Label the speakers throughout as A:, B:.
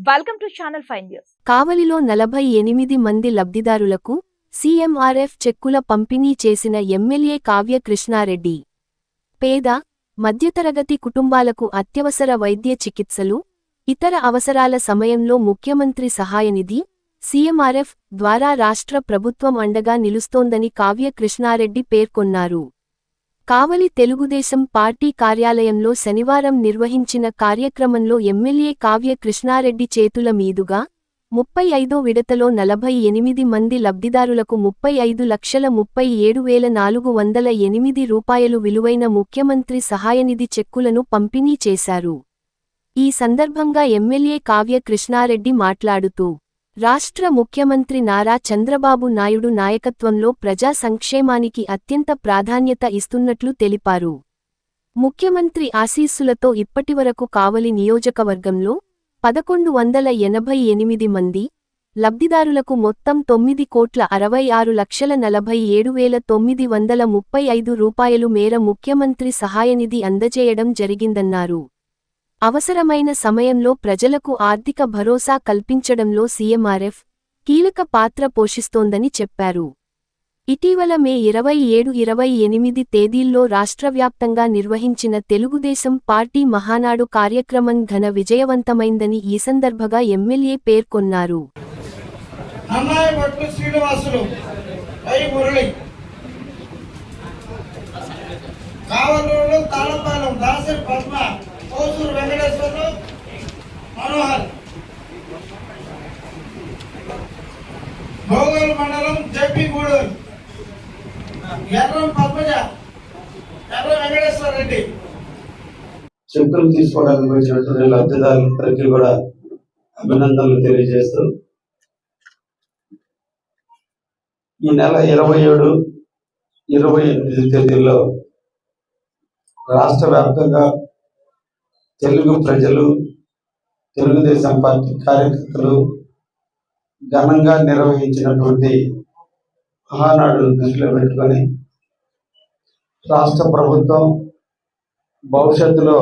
A: Welcome to channel 5 news.
B: కావలిలో 48 మంది లబ్ధిదారులకు సీఎంఆర్ఎఫ్ చెక్కుల పంపిణీ చేసిన ఎమ్మెల్యే కావ్య కృష్ణారెడ్డి. పేద, మధ్యతరగతి కుటుంబాలకు అత్యవసర వైద్య చికిత్సలు, ఇతర అవసరాల సమయంలో ముఖ్యమంత్రి సహాయనిధి సీఎంఆర్ఎఫ్ ద్వారా రాష్ట్ర ప్రభుత్వం అండగా నిలుస్తోందని కావ్య కృష్ణారెడ్డి పేర్కొన్నారు. కావలి తెలుగుదేశం పార్టీ కార్యాలయంలో శనివారం నిర్వహించిన కార్యక్రమంలో ఎమ్మెల్యే కావ్య కృష్ణారెడ్డి చేతుల మీదుగా 35వ విడతలో 48 మంది లబ్ధిదారులకు 35,37,408 రూపాయలు విలువైన ముఖ్యమంత్రి సహాయనిధి చెక్కులను పంపిణీ చేశారు. ఈ సందర్భంగా ఎమ్మెల్యే కావ్య కృష్ణారెడ్డి మాట్లాడుతూ, రాష్ట్ర ముఖ్యమంత్రి నారా చంద్రబాబు నాయుడు నాయకత్వంలో ప్రజా సంక్షేమానికి అత్యంత ప్రాధాన్యత ఇస్తున్నట్లు తెలిపారు. ముఖ్యమంత్రి ఆశీస్సులతో ఇప్పటివరకు కావలి నియోజకవర్గంలో 1188 మంది లబ్ధిదారులకు మొత్తం 9,66,47,935 రూపాయలు మేర ముఖ్యమంత్రి సహాయనిధి అందజేయడం జరిగిందన్నారు. అవసరమైన సమయంలో ప్రజలకు ఆర్థిక భరోసా కల్పించడంలో సీఎంఆర్ఎఫ్ కీలక పాత్ర పోషిస్తోందని చెప్పారు. ఇటీవల మే 27-28 తేదీల్లో రాష్ట్రవ్యాప్తంగా నిర్వహించిన తెలుగుదేశం పార్టీ మహానాడు కార్యక్రమం ఘన విజయవంతమైందని ఈ సందర్భంగా ఎమ్మెల్యే పేర్కొన్నారు.
C: వెంకటేశ్వర్లు మనోహర్, భోగల్ మండలం జెపి గూడూరు, ఎర్రం పద్మజ, ఎర్ర వెంకటేశ్వర రెడ్డి.
D: చెక్కులు తీసుకోవడానికి వచ్చినటువంటి లబ్ధిదారులందరికీ కూడా అభినందనలు తెలియజేస్తూ, ఈ నెల 27, 28 తేదీల్లో రాష్ట్ర వ్యాప్తంగా తెలుగు ప్రజలు, తెలుగుదేశం పార్టీ కార్యకర్తలు ఘనంగా నిర్వహించినటువంటి మహానాడు దృష్టిలో పెట్టుకొని రాష్ట్ర ప్రభుత్వం భవిష్యత్తులో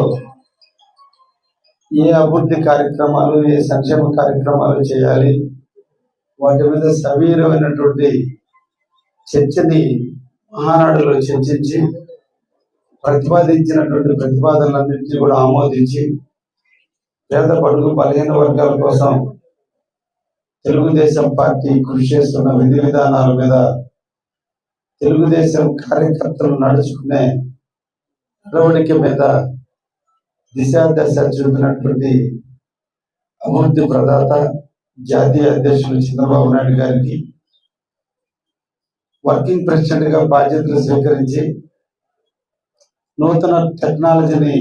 D: ఏ అభివృద్ధి కార్యక్రమాలు, ఏ సంక్షేమ కార్యక్రమాలు చేయాలి, వాటి మీద సవీరమైనటువంటి చర్చని మహానాడులో చర్చించి ప్రతిపాదించినటువంటి ప్రతిపాదనలన్నింటినీ కూడా ఆమోదించి పేద బడుగు బలహీన వర్గాల కోసం తెలుగుదేశం పార్టీ కృషి చేస్తున్న విధి విధానాల మీద తెలుగుదేశం కార్యకర్తలు నడుచుకునే నడవడిక మీద దిశాదశ చూపినటువంటి అభివృద్ధి ప్రదాత జాతీయ అధ్యక్షులు చంద్రబాబు నాయుడు గారికి వర్కింగ్ ప్రెసిడెంట్ గా బాధ్యతలు స్వీకరించి నూతన టెక్నాలజీని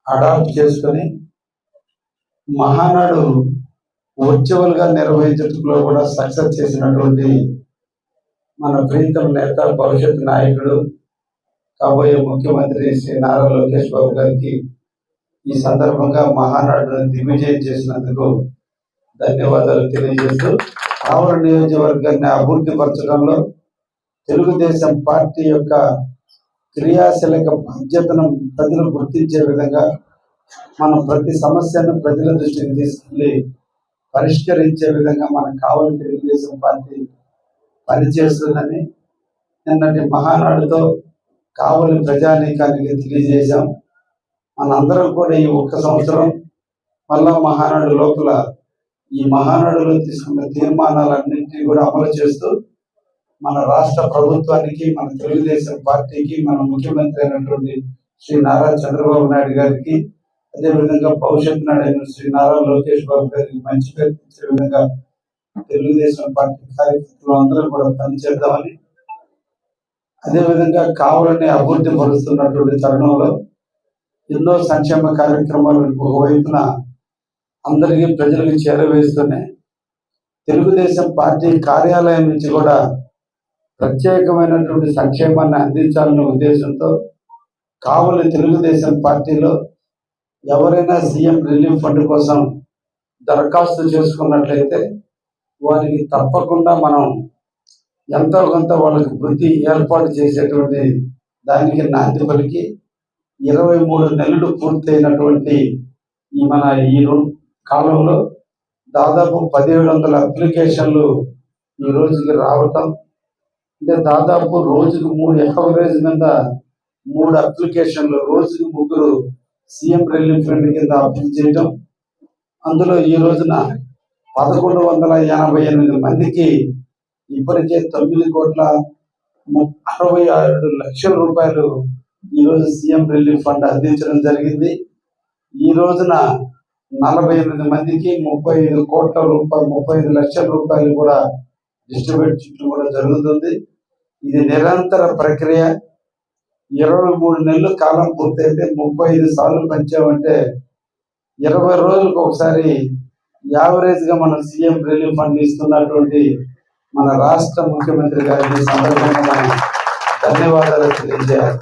D: అడాప్ట్ చేసుకొని మహానాడు వర్చువల్ గా నిర్వహించడంలో కూడా సక్సెస్ చేసినటువంటి మన ప్రీతం నేత, భవిష్యత్ నాయకుడు, కాబోయే ముఖ్యమంత్రి శ్రీ నారా లోకేష్ బాబు గారికి ఈ సందర్భంగా మహానాడును దిగ్విజయం చేసినందుకు ధన్యవాదాలు తెలియజేస్తూ, కావలి నియోజకవర్గాన్ని అభివృద్ధి పరచడంలో తెలుగుదేశం పార్టీ యొక్క క్రియాశీలక బాధ్యతను ప్రజలు గుర్తించే విధంగా మనం ప్రతి సమస్యను ప్రజల దృష్టికి తీసుకెళ్లి పరిష్కరించే విధంగా మన కావలి తెలుగుదేశం పార్టీ పనిచేస్తుందని నిన్నటి మహానాడుతో కావలి ప్రజానీకానికి తెలియజేశాం. మనందరం కూడా ఈ ఒక్క సంవత్సరం మళ్ళా మహానాడు లోపల ఈ మహానాడులో తీసుకున్న తీర్మానాలన్నింటినీ కూడా అమలు చేస్తూ మన రాష్ట్ర ప్రభుత్వానికి, మన తెలుగుదేశం పార్టీకి, మన ముఖ్యమంత్రి అయినటువంటి శ్రీ నారా చంద్రబాబు నాయుడు గారికి, అదేవిధంగా భవిష్యత్ నాయుడు శ్రీ నారా లోకేష్ బాబు గారికి మంచి పేరు తెచ్చే విధంగా తెలుగుదేశం పార్టీ కార్యకర్తలు అందరూ కూడా పనిచేద్దామని, అదేవిధంగా కావాలని అభివృద్ధి పరుస్తున్నటువంటి తరుణంలో ఎన్నో సంక్షేమ కార్యక్రమాలు ఒకవైపున అందరికీ ప్రజలకు చేరవేస్తూనే తెలుగుదేశం పార్టీ కార్యాలయం నుంచి కూడా ప్రత్యేకమైనటువంటి సంక్షేమాన్ని అందించాలనే ఉద్దేశంతో కావలి తెలుగుదేశం పార్టీలో ఎవరైనా సీఎం రిలీఫ్ ఫండ్ కోసం దరఖాస్తు చేసుకున్నట్లయితే వారికి తప్పకుండా మనం ఎంతో కొంత వాళ్ళకి వృత్తి ఏర్పాటు చేసేటువంటి దానికి నాంది పలికి 23 నెలలు పూర్తయినటువంటి ఈ కాలంలో దాదాపు 1700 అప్లికేషన్లు ఈ రోజుకి రావటం, అంటే దాదాపు రోజుకు 3 యావరేజ్ మీద 3 అప్లికేషన్లు, రోజుకి 3 సీఎం రిలీఫ్ ఫండ్ కింద అప్లై చేయటం. అందులో ఈ రోజున 1188 మందికి ఇప్పటికే 9,67 లక్షల ఈ రోజు సీఎం రిలీఫ్ ఫండ్ అందించడం జరిగింది. ఈ రోజున 48 మందికి 35 లక్షల రూపాయలు కూడా డిస్ట్రిబ్యూట్ చేయడం కూడా జరుగుతుంది. ఇది నిరంతర ప్రక్రియ. 23 నెలల కాలం పూర్తయితే 35 సార్లు పంచామంటే 20 రోజులకు ఒకసారి యావరేజ్ గా మనం సీఎం రిలీఫ్ ఫండ్ ఇస్తున్నటువంటి మన రాష్ట్ర ముఖ్యమంత్రి గారికి సందర్భంగా మనం ధన్యవాదాలు తెలియజేయాలి.